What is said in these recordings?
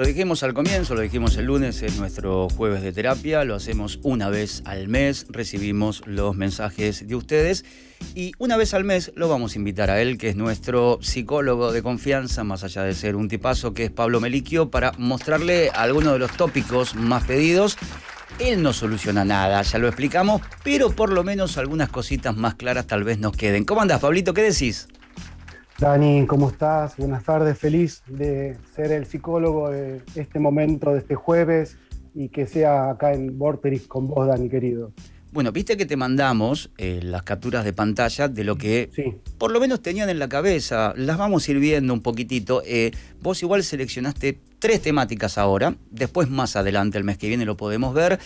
Lo dijimos al comienzo, lo dijimos el lunes, es nuestro jueves de terapia, lo hacemos una vez al mes, recibimos los mensajes de ustedes y una vez al mes lo vamos a invitar a él, que es nuestro psicólogo de confianza, más allá de ser un tipazo, que es Pablo Melicchio, para mostrarle algunos de los tópicos más pedidos. Él no soluciona nada, ya lo explicamos, pero por lo menos algunas cositas más claras tal vez nos queden. ¿Cómo andás, Pablito? ¿Qué decís? Dani, ¿cómo estás? Buenas tardes, feliz de ser el psicólogo de este momento, de este jueves, y que sea acá en Vorterix con vos, Dani, querido. Bueno, viste que te mandamos las capturas de pantalla de lo que Sí, por lo menos tenían en la cabeza. Las vamos a ir viendo un poquitito. Vos igual seleccionaste 3 temáticas ahora, después más adelante, el mes que viene lo podemos ver,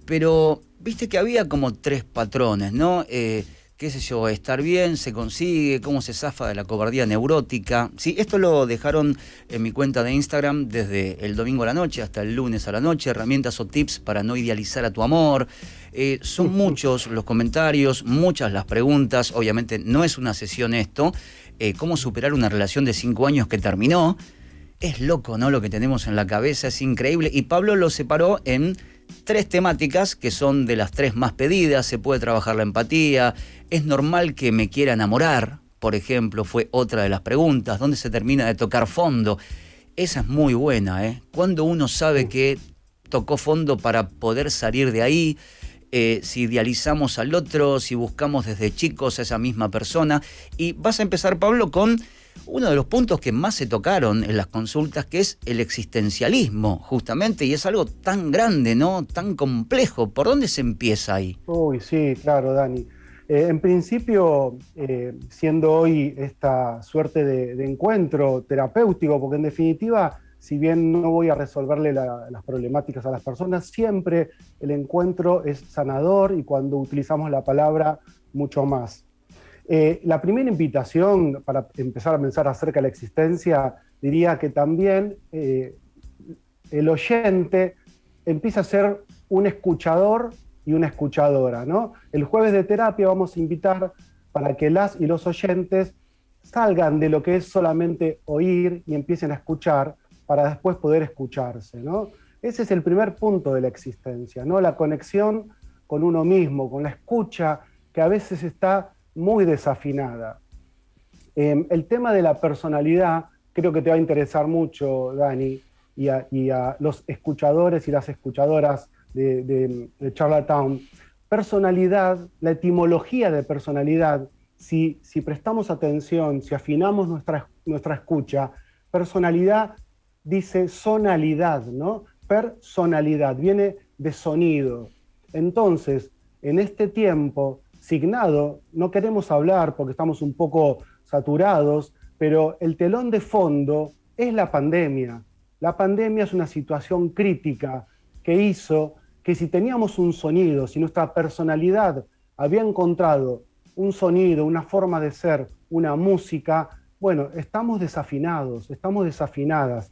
pero viste que había como 3 patrones, ¿no? Qué sé yo, estar bien, se consigue, cómo se zafa de la cobardía neurótica. Sí, esto lo dejaron en mi cuenta de Instagram desde el domingo a la noche hasta el lunes a la noche, herramientas o tips para no idealizar a tu amor. Son muchos los comentarios, muchas las preguntas, obviamente no es una sesión esto. Cómo superar una relación de 5 años que terminó. Es loco, ¿no? Lo que tenemos en la cabeza es increíble. Y Pablo lo separó en 3 temáticas que son de las 3 más pedidas. Se puede trabajar la empatía. Es normal que me quiera enamorar, por ejemplo, fue otra de las preguntas. ¿Dónde se termina de tocar fondo? Esa es muy buena, ¿eh? Cuando uno sabe que tocó fondo para poder salir de ahí, si idealizamos al otro, si buscamos desde chicos a esa misma persona. Y vas a empezar, Pablo, con uno de los puntos que más se tocaron en las consultas, que es el existencialismo, justamente, y es algo tan grande, ¿no? Tan complejo. ¿Por dónde se empieza ahí? uy, sí, claro, Dani. En principio, siendo hoy esta suerte de encuentro terapéutico, porque en definitiva, si bien no voy a resolverle las problemáticas a las personas, siempre el encuentro es sanador y cuando utilizamos la palabra, mucho más. La primera invitación para empezar a pensar acerca de la existencia, diría que también el oyente empieza a ser un escuchador y una escuchadora, ¿no? El jueves de terapia vamos a invitar para que las y los oyentes salgan de lo que es solamente oír y empiecen a escuchar para después poder escucharse, ¿no? Ese es el primer punto de la existencia, ¿no? La conexión con uno mismo, con la escucha que a veces está muy desafinada. El tema de la personalidad creo que te va a interesar mucho, Dani, y a los escuchadores y las escuchadoras de Charlottetown. Personalidad, la etimología de personalidad, si prestamos atención, si afinamos nuestra escucha, personalidad dice sonalidad, ¿no? Personalidad, viene de sonido. Entonces, en este tiempo signado, no queremos hablar porque estamos un poco saturados, pero el telón de fondo es la pandemia. La pandemia es una situación crítica que hizo que si teníamos un sonido, si nuestra personalidad había encontrado un sonido, una forma de ser, una música, bueno, estamos desafinados, estamos desafinadas.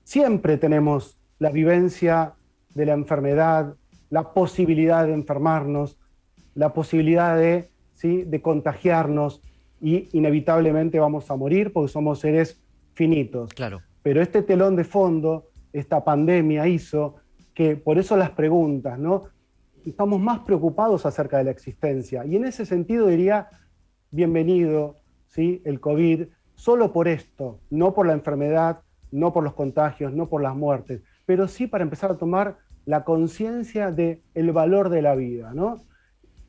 Siempre tenemos la vivencia de la enfermedad, la posibilidad de enfermarnos, la posibilidad ¿sí?, de contagiarnos y inevitablemente vamos a morir porque somos seres finitos. Claro. Pero este telón de fondo, esta pandemia hizo que, por eso las preguntas, ¿no? Estamos más preocupados acerca de la existencia. Y en ese sentido diría, bienvenido, ¿sí?, el COVID, solo por esto, no por la enfermedad, no por los contagios, no por las muertes, pero sí para empezar a tomar la conciencia del valor de la vida, ¿no?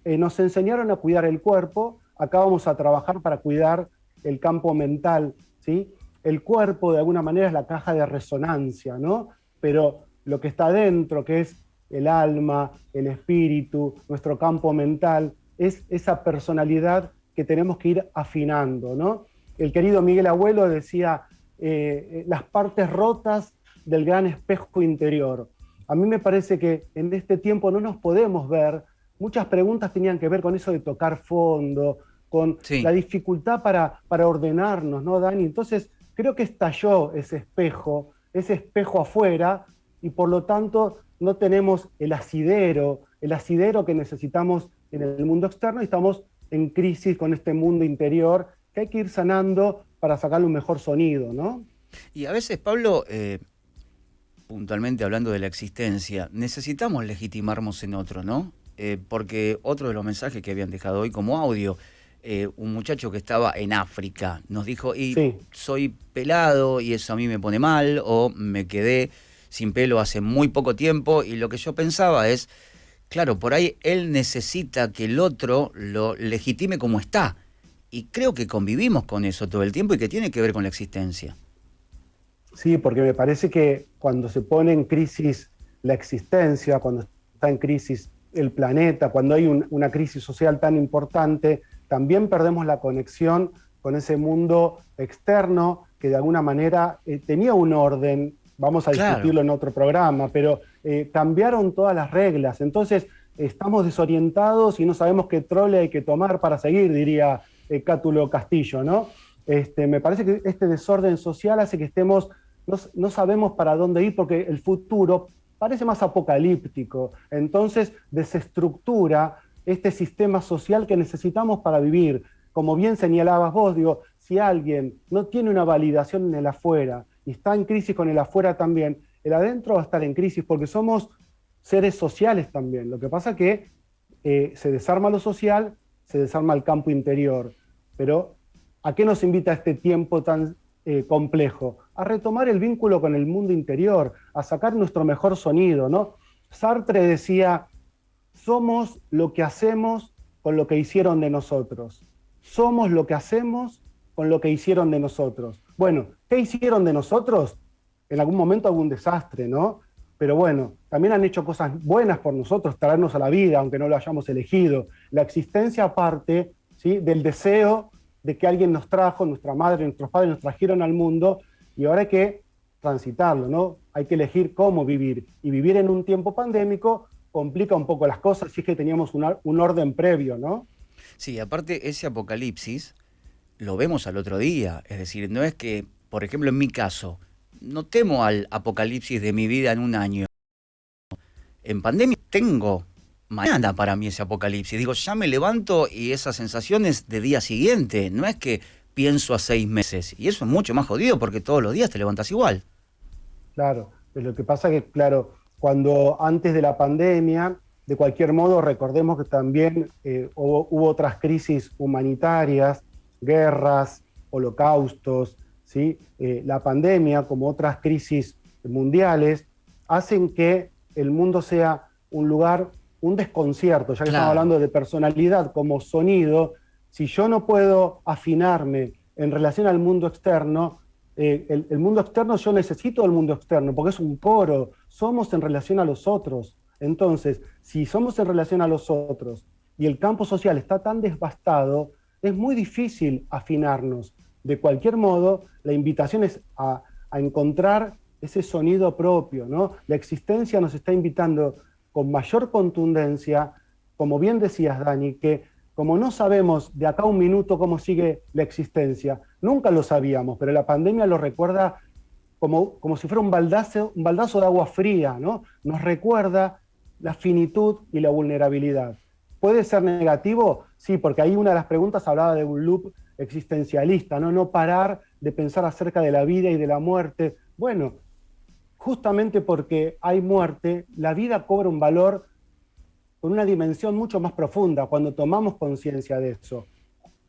Nos enseñaron a cuidar el cuerpo, acá vamos a trabajar para cuidar el campo mental, ¿sí? El cuerpo de alguna manera es la caja de resonancia, ¿no? Pero lo que está dentro, que es el alma, el espíritu, nuestro campo mental, es esa personalidad que tenemos que ir afinando, ¿no? El querido Miguel Abuelo decía, las partes rotas del gran espejo interior. A mí me parece que en este tiempo no nos podemos ver. Muchas preguntas tenían que ver con eso de tocar fondo, con Sí. la dificultad para ordenarnos, ¿no, Dani? Entonces, creo que estalló ese espejo afuera, y por lo tanto no tenemos el asidero que necesitamos en el mundo externo, y estamos en crisis con este mundo interior que hay que ir sanando para sacarle un mejor sonido, ¿no? Y a veces, Pablo, puntualmente hablando de la existencia, necesitamos legitimarnos en otro, ¿no? Porque otro de los mensajes que habían dejado hoy como audio, un muchacho que estaba en África nos dijo, y Sí, soy pelado y eso a mí me pone mal, o me quedé sin pelo hace muy poco tiempo, y lo que yo pensaba es, claro, por ahí él necesita que el otro lo legitime como está, y creo que convivimos con eso todo el tiempo y que tiene que ver con la existencia. sí, porque me parece que cuando se pone en crisis la existencia, cuando está en crisis el planeta, cuando hay una crisis social tan importante, también perdemos la conexión con ese mundo externo que de alguna manera tenía un orden, vamos a Claro. discutirlo en otro programa, pero cambiaron todas las reglas, entonces estamos desorientados y no sabemos qué trole hay que tomar para seguir, diría Cátulo Castillo, ¿no? Me parece que este desorden social hace que estemos, no sabemos para dónde ir porque el futuro parece más apocalíptico, entonces desestructura este sistema social que necesitamos para vivir. Como bien señalabas vos, digo, si alguien no tiene una validación en el afuera y está en crisis con el afuera también, el adentro va a estar en crisis porque somos seres sociales también. Lo que pasa es que se desarma lo social, se desarma el campo interior. Pero ¿a qué nos invita este tiempo tan complejo? A retomar el vínculo con el mundo interior, a sacar nuestro mejor sonido, ¿no? Sartre decía, somos lo que hacemos con lo que hicieron de nosotros. Somos lo que hacemos con lo que hicieron de nosotros. Bueno, ¿qué hicieron de nosotros? En algún momento algún desastre, ¿no? Pero bueno, también han hecho cosas buenas por nosotros, traernos a la vida, aunque no lo hayamos elegido. La existencia parte, ¿sí?, del deseo de que alguien nos trajo, nuestra madre, nuestros padres nos trajeron al mundo, y ahora hay que transitarlo, ¿no? Hay que elegir cómo vivir. Y vivir en un tiempo pandémico complica un poco las cosas si es que teníamos un orden previo, ¿no? Sí, aparte ese apocalipsis lo vemos al otro día. Es decir, no es que, por ejemplo, en mi caso, no temo al apocalipsis de mi vida en un año. En pandemia tengo mañana para mí ese apocalipsis. Digo, ya me levanto y esa sensación es de día siguiente. No es que pienso a 6 meses. Y eso es mucho más jodido porque todos los días te levantas igual. Claro, pero lo que pasa es que, claro, cuando antes de la pandemia, de cualquier modo, recordemos que también hubo otras crisis humanitarias, guerras, holocaustos, ¿sí? La pandemia, como otras crisis mundiales, hacen que el mundo sea un lugar, un desconcierto, ya que estamos Claro. hablando de personalidad como sonido. Si yo no puedo afinarme en relación al mundo externo, el mundo externo, yo necesito el mundo externo, porque es un coro, somos en relación a los otros. Entonces, si somos en relación a los otros y el campo social está tan devastado, es muy difícil afinarnos. De cualquier modo, la invitación es a encontrar ese sonido propio, ¿no? La existencia nos está invitando con mayor contundencia, como bien decías, Dani, que como no sabemos de acá a un minuto cómo sigue la existencia, nunca lo sabíamos, pero la pandemia lo recuerda como si fuera un baldazo de agua fría, ¿no? Nos recuerda la finitud y la vulnerabilidad. ¿Puede ser negativo? Sí, porque ahí una de las preguntas hablaba de un loop existencialista, ¿no? No parar de pensar acerca de la vida y de la muerte. Bueno, justamente porque hay muerte, la vida cobra un valor con una dimensión mucho más profunda cuando tomamos conciencia de eso.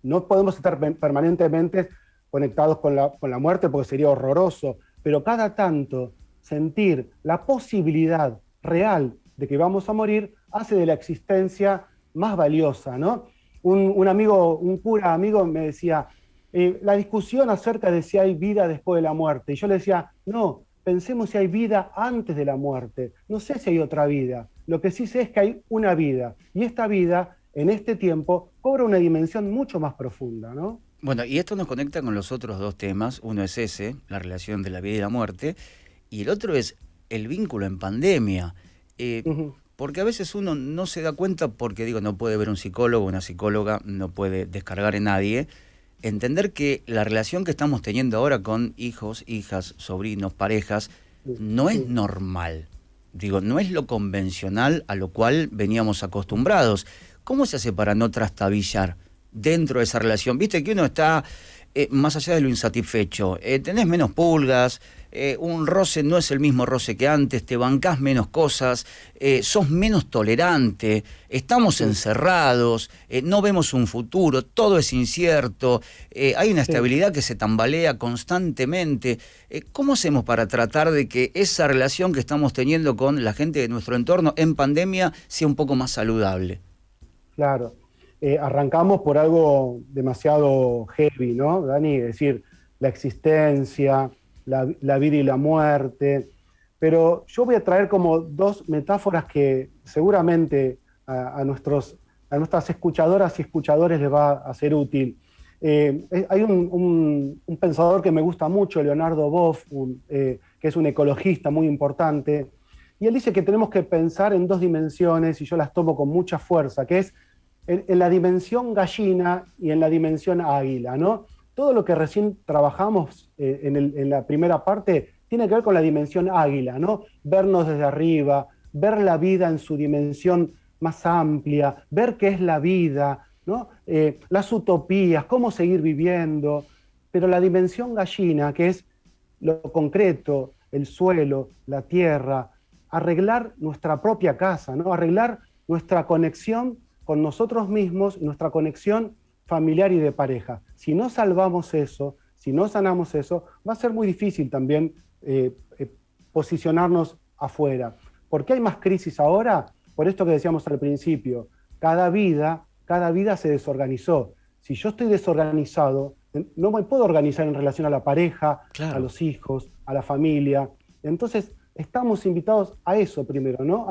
No podemos estar permanentemente conectados con la muerte porque sería horroroso, pero cada tanto sentir la posibilidad real de que vamos a morir hace de la existencia más valiosa, ¿no? Un amigo, un cura amigo me decía, la discusión acerca de si hay vida después de la muerte, y yo le decía, no, pensemos si hay vida antes de la muerte, no sé si hay otra vida, lo que sí sé es que hay una vida, y esta vida, en este tiempo, cobra una dimensión mucho más profunda, ¿no? Bueno, y esto nos conecta con los otros dos temas. Uno es ese, la relación de la vida y la muerte, y el otro es el vínculo en pandemia. Eh, Ujú. porque a veces uno no se da cuenta, porque digo, no puede ver un psicólogo, una psicóloga, no puede descargar en nadie, entender que la relación que estamos teniendo ahora con hijos, hijas, sobrinos, parejas, Sí, no es sí. normal. Digo, no es lo convencional a lo cual veníamos acostumbrados. ¿Cómo se hace para no trastabillar dentro de esa relación? Viste que uno está más allá de lo insatisfecho, tenés menos pulgas, un roce no es el mismo roce que antes, te bancás menos cosas, sos menos tolerante, estamos encerrados, no vemos un futuro, todo es incierto, hay una estabilidad que se tambalea constantemente. ¿Cómo hacemos para tratar de que esa relación que estamos teniendo con la gente de nuestro entorno en pandemia sea un poco más saludable? Claro. Arrancamos por algo demasiado heavy, ¿no, Dani? Es decir, la existencia, la vida y la muerte. Pero yo voy a traer como dos metáforas que seguramente a nuestras escuchadoras y escuchadores les va a ser útil. Hay un pensador que me gusta mucho, Leonardo Boff, que es un ecologista muy importante, y él dice que tenemos que pensar en dos dimensiones, y yo las tomo con mucha fuerza, que es en la dimensión gallina y en la dimensión águila, ¿no? Todo lo que recién trabajamos en la primera parte tiene que ver con la dimensión águila, ¿no? Vernos desde arriba, ver la vida en su dimensión más amplia, ver qué es la vida, ¿no? Las utopías, cómo seguir viviendo, pero la dimensión gallina, que es lo concreto, el suelo, la tierra, arreglar nuestra propia casa, ¿no? Arreglar nuestra conexión con nosotros mismos y nuestra conexión familiar y de pareja. Si no salvamos eso, si no sanamos eso, va a ser muy difícil también posicionarnos afuera. ¿Por qué hay más crisis ahora? Por esto que decíamos al principio, cada vida se desorganizó. Si yo estoy desorganizado, no me puedo organizar en relación a la pareja, Claro. a los hijos, a la familia. Entonces, estamos invitados a eso primero, ¿no?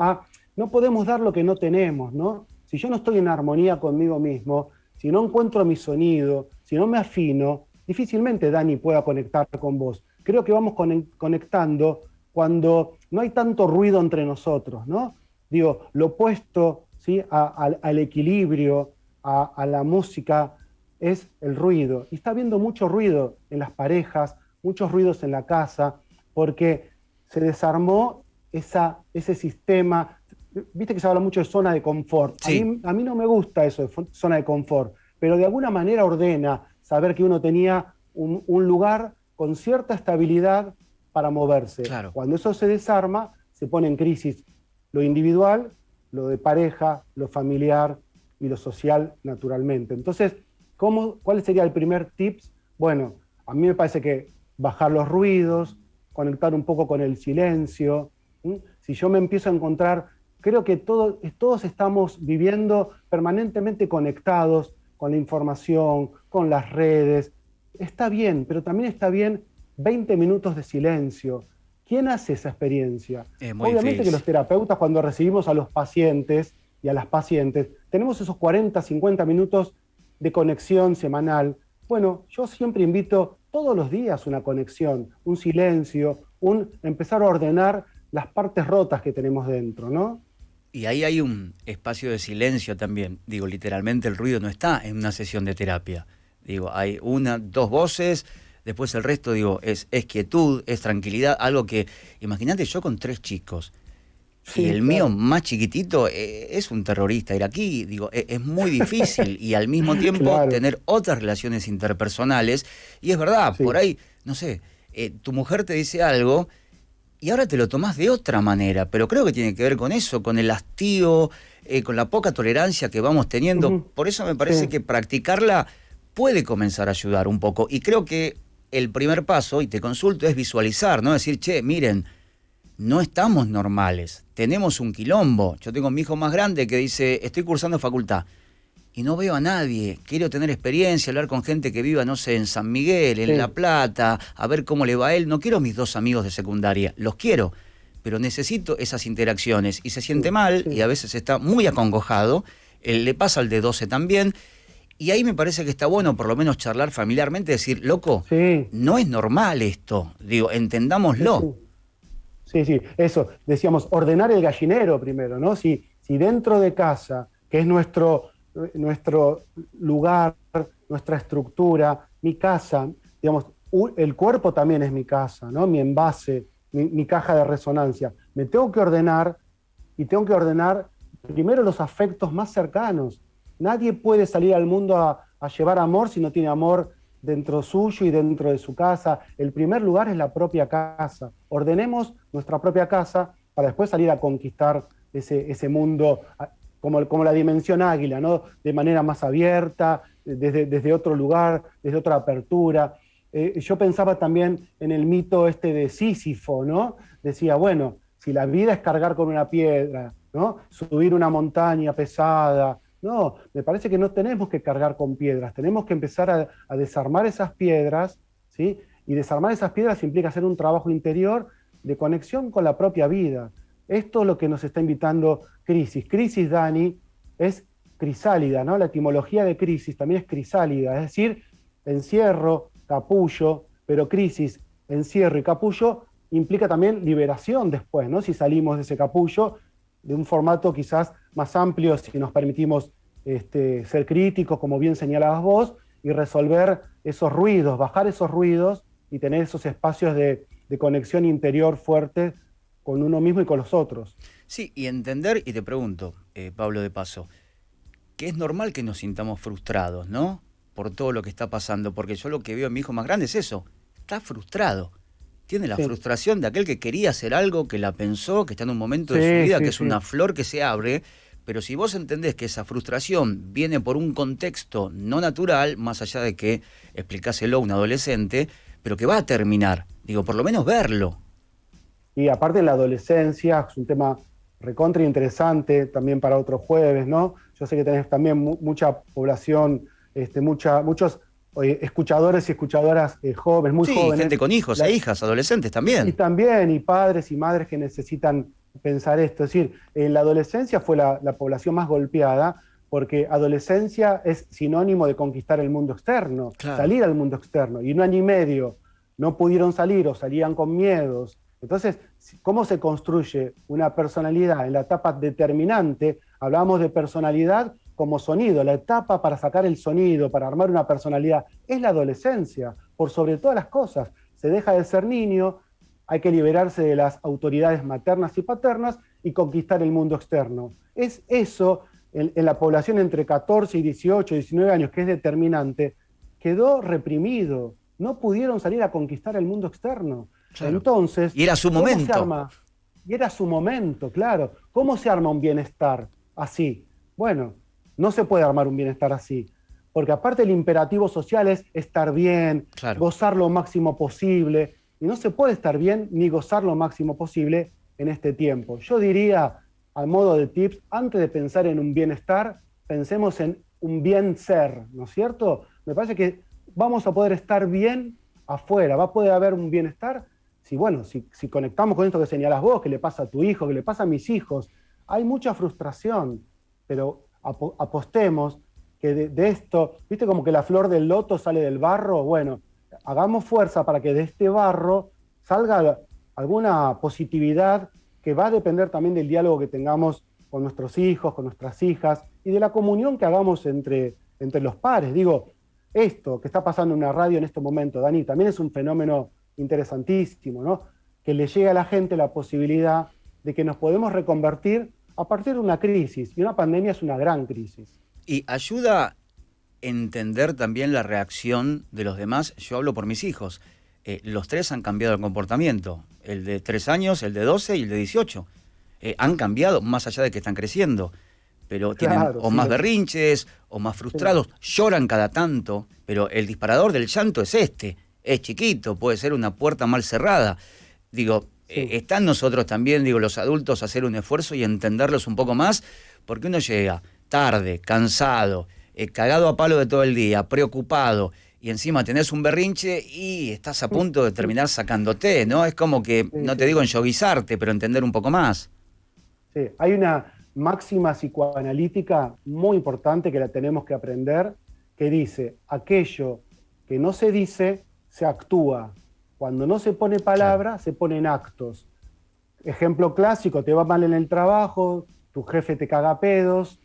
No podemos dar lo que no tenemos, ¿no? Si yo no estoy en armonía conmigo mismo, si no encuentro mi sonido, si no me afino, difícilmente Dani pueda conectar con vos. Creo que vamos conectando cuando no hay tanto ruido entre nosotros, ¿no? Digo, lo opuesto, ¿sí? al equilibrio, a la música, es el ruido. Y está habiendo mucho ruido en las parejas, muchos ruidos en la casa, porque se desarmó ese sistema. Viste que se habla mucho de zona de confort. Sí. A mí no me gusta eso de zona de confort, pero de alguna manera ordena saber que uno tenía un lugar con cierta estabilidad para moverse. Claro. Cuando eso se desarma, se pone en crisis lo individual, lo de pareja, lo familiar y lo social naturalmente. Entonces, ¿cuál sería el primer tips? Bueno, a mí me parece que bajar los ruidos, conectar un poco con el silencio. Si yo me empiezo a encontrar, creo que todos estamos viviendo permanentemente conectados con la información, con las redes. Está bien, pero también está bien 20 minutos de silencio. ¿Quién hace esa experiencia? Obviamente difícil. que los terapeutas, cuando recibimos a los pacientes y a las pacientes, tenemos esos 40, 50 minutos de conexión semanal. Bueno, yo siempre invito todos los días una conexión, un silencio, empezar a ordenar las partes rotas que tenemos dentro, ¿no? Y ahí hay un espacio de silencio también. Digo, literalmente el ruido no está en una sesión de terapia. Digo, hay una, dos voces, después el resto, digo, es quietud, es tranquilidad, algo que, imagínate yo con 3 chicos, Sí, y el claro. mío más chiquitito es un terrorista iraquí, digo, es muy difícil, y al mismo tiempo Claro. tener otras relaciones interpersonales, y es verdad, Sí. por ahí, no sé, tu mujer te dice algo, y ahora te lo tomás de otra manera, pero creo que tiene que ver con eso, con el hastío, con la poca tolerancia que vamos teniendo. Ujú. Por eso me parece Sí. que practicarla puede comenzar a ayudar un poco. Y creo que el primer paso, y te consulto, es visualizar, ¿no? Decir, che, miren, no estamos normales, tenemos un quilombo. Yo tengo a mi hijo más grande que dice, estoy cursando facultad y no veo a nadie, quiero tener experiencia, hablar con gente que viva, no sé, en San Miguel, en Sí. La Plata, a ver cómo le va a él. No quiero mis 2 amigos de secundaria, los quiero, pero necesito esas interacciones. Y se siente mal, Sí. y a veces está muy acongojado, le pasa al de 12 también, y ahí me parece que está bueno por lo menos charlar familiarmente, decir, loco, Sí. no es normal esto, digo, entendámoslo. Sí, sí, eso. Decíamos, ordenar el gallinero primero, ¿no? Si dentro de casa, que es nuestro lugar, nuestra estructura, mi casa, digamos, el cuerpo también es mi casa, ¿no? Mi envase, mi caja de resonancia. Me tengo que ordenar y tengo que ordenar primero los afectos más cercanos. Nadie puede salir al mundo a llevar amor si no tiene amor dentro suyo y dentro de su casa. El primer lugar es la propia casa. Ordenemos nuestra propia casa para después salir a conquistar ese mundo como la dimensión águila, ¿no? De manera más abierta, desde otro lugar, desde otra apertura. Yo pensaba también en el mito este de Sísifo, ¿no? Decía, bueno, si la vida es cargar con una piedra, ¿no? Subir una montaña pesada. No, me parece que no tenemos que cargar con piedras, tenemos que empezar a desarmar esas piedras, ¿sí? Y desarmar esas piedras implica hacer un trabajo interior de conexión con la propia vida. Esto es lo que nos está invitando Crisis. Crisis, Dani, es crisálida, ¿no? La etimología de crisis también es crisálida, es decir, encierro, capullo, pero crisis, encierro y capullo implica también liberación después, ¿no? Si salimos de ese capullo, de un formato quizás más amplio, si nos permitimos ser críticos, como bien señalabas vos, y resolver esos ruidos, bajar esos ruidos y tener esos espacios de conexión interior fuerte con uno mismo y con los otros. Sí, y entender, y te pregunto, Pablo, de paso, que es normal que nos sintamos frustrados, ¿no? Por todo lo que está pasando, porque yo lo que veo en mi hijo más grande es eso, está frustrado. Tiene la frustración de aquel que quería hacer algo, que la pensó, que está en un momento de su vida, que es una flor que se abre, pero si vos entendés que esa frustración viene por un contexto no natural, más allá de que explicáselo a un adolescente, pero que va a terminar, digo, por lo menos verlo. Y aparte la adolescencia es un tema recontra interesante también para otros jueves, ¿no? Yo sé que tenés también mucha población, muchos escuchadores y escuchadoras jóvenes, muy jóvenes. Sí, gente con hijos e hijas, adolescentes también. Y también, y padres y madres que necesitan pensar esto. Es decir, la adolescencia fue la población más golpeada, porque adolescencia es sinónimo de conquistar el mundo externo, claro, salir al mundo externo. Y un año y medio no pudieron salir o salían con miedos. Entonces, ¿cómo se construye una personalidad en la etapa determinante? Hablábamos de personalidad como sonido, la etapa para sacar el sonido, para armar una personalidad, es la adolescencia, por sobre todas las cosas. Se deja de ser niño, hay que liberarse de las autoridades maternas y paternas y conquistar el mundo externo. Es eso, en la población entre 14 y 18, 19 años, que es determinante, quedó reprimido, no pudieron salir a conquistar el mundo externo. Claro. Entonces, y era su momento. ¿Cómo se arma? Y era su momento, claro. ¿Cómo se arma un bienestar así? Bueno, no se puede armar un bienestar así, porque aparte el imperativo social es estar bien, claro, gozar lo máximo posible, y no se puede estar bien ni gozar lo máximo posible en este tiempo. Yo diría, a modo de tips, antes de pensar en un bienestar, pensemos en un bien ser, ¿no es cierto? Me parece que vamos a poder estar bien afuera, va a poder haber un bienestar si conectamos con esto que señalás vos, que le pasa a tu hijo, que le pasa a mis hijos. Hay mucha frustración, pero apostemos que de esto, ¿viste como que la flor del loto sale del barro? Bueno, hagamos fuerza para que de este barro salga alguna positividad que va a depender también del diálogo que tengamos con nuestros hijos, con nuestras hijas, y de la comunión que hagamos entre los pares. Digo, esto que está pasando en una radio en este momento, Dani, también es un fenómeno interesantísimo, ¿no? Que le llegue a la gente la posibilidad de que nos podemos reconvertir a partir de una crisis, y una pandemia es una gran crisis. Y ayuda a entender también la reacción de los demás. Yo hablo por mis hijos. Los tres han cambiado el comportamiento. El de 3 años, el de 12 y el de 18. Han cambiado, más allá de que están creciendo. Pero tienen más berrinches, o más frustrados. Lloran cada tanto, pero el disparador del llanto es este. Es chiquito, puede ser una puerta mal cerrada. Digo, está en nosotros también, los adultos, hacer un esfuerzo y entenderlos un poco más, porque uno llega tarde, cansado, cagado a palo de todo el día, preocupado, y encima tenés un berrinche y estás a punto de terminar sacándote, ¿no? Es como que, no te digo enyoguizarte, pero entender un poco más. Sí, hay una máxima psicoanalítica muy importante que la tenemos que aprender, que dice, aquello que no se dice, se actúa. Cuando no se pone palabra, se ponen actos. Ejemplo clásico, te va mal en el trabajo, tu jefe te caga pedos,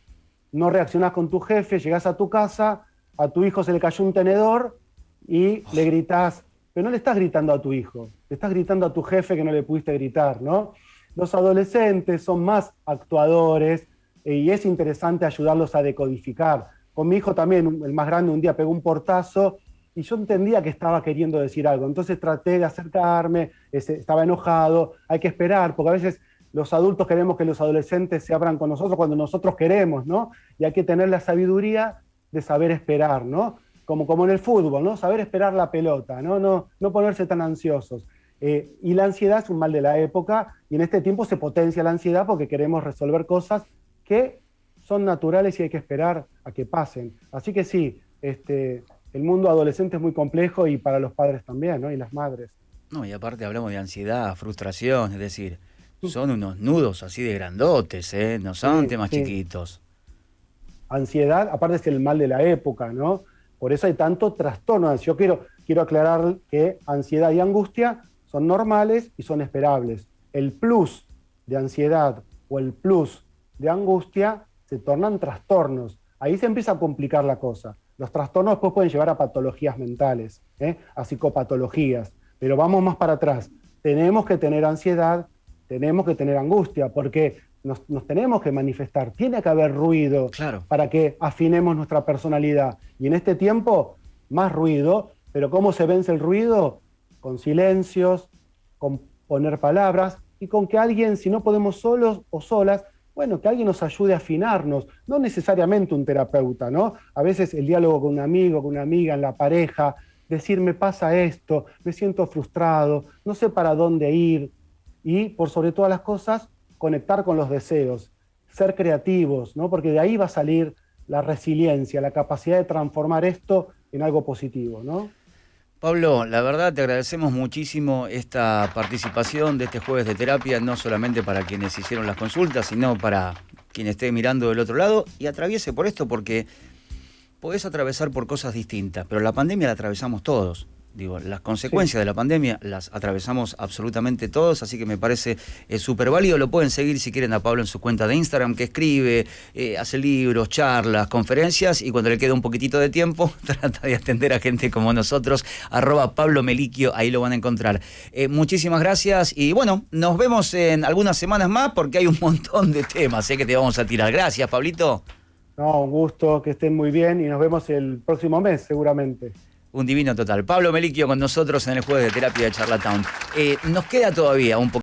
no reaccionás con tu jefe, llegás a tu casa, a tu hijo se le cayó un tenedor y le gritás, pero no le estás gritando a tu hijo, le estás gritando a tu jefe que no le pudiste gritar, ¿no? Los adolescentes son más actuadores y es interesante ayudarlos a decodificar. Con mi hijo también, el más grande, un día pegó un portazo y yo entendía que estaba queriendo decir algo. Entonces traté de acercarme, estaba enojado, hay que esperar, porque a veces los adultos queremos que los adolescentes se abran con nosotros cuando nosotros queremos, ¿no? Y hay que tener la sabiduría de saber esperar, ¿no? Como en el fútbol, ¿no? Saber esperar la pelota, ¿no? No ponerse tan ansiosos. Y la ansiedad es un mal de la época, y en este tiempo se potencia la ansiedad porque queremos resolver cosas que son naturales y hay que esperar a que pasen. Así que sí, el mundo adolescente es muy complejo y para los padres también, ¿no? Y las madres. No, y aparte hablamos de ansiedad, frustración, es decir, son unos nudos así de grandotes, ¿eh? No son Sí, temas sí. chiquitos. Ansiedad, aparte es el mal de la época, ¿no? Por eso hay tanto trastorno. Yo quiero aclarar que ansiedad y angustia son normales y son esperables. El plus de ansiedad o el plus de angustia se tornan trastornos. Ahí se empieza a complicar la cosa. Los trastornos después pueden llevar a patologías mentales, a psicopatologías. Pero vamos más para atrás. Tenemos que tener ansiedad, tenemos que tener angustia, porque nos tenemos que manifestar. Tiene que haber ruido Claro. para que afinemos nuestra personalidad. Y en este tiempo, más ruido. Pero ¿cómo se vence el ruido? Con silencios, con poner palabras y con que alguien, si no podemos solos o solas, bueno, que alguien nos ayude a afinarnos, no necesariamente un terapeuta, ¿no? A veces el diálogo con un amigo, con una amiga, en la pareja, decir, me pasa esto, me siento frustrado, no sé para dónde ir, y por sobre todas las cosas, conectar con los deseos, ser creativos, ¿no? Porque de ahí va a salir la resiliencia, la capacidad de transformar esto en algo positivo, ¿no? Pablo, la verdad te agradecemos muchísimo esta participación de este jueves de terapia, no solamente para quienes hicieron las consultas, sino para quien esté mirando del otro lado y atraviese por esto, porque podés atravesar por cosas distintas, pero la pandemia la atravesamos todos. Digo, las consecuencias Sí. de la pandemia las atravesamos absolutamente todos, así que me parece súper válido. Lo pueden seguir si quieren a Pablo en su cuenta de Instagram, que escribe, hace libros, charlas, conferencias, y cuando le queda un poquitito de tiempo, trata de atender a gente como nosotros, @PabloMeliquio, ahí lo van a encontrar. Muchísimas gracias, y bueno, nos vemos en algunas semanas más, porque hay un montón de temas que te vamos a tirar. Gracias, Pablito. No, un gusto, que estén muy bien y nos vemos el próximo mes seguramente. Un divino total. Pablo Meliquio con nosotros en el jueves de terapia de Charlatown. Nos queda todavía un poco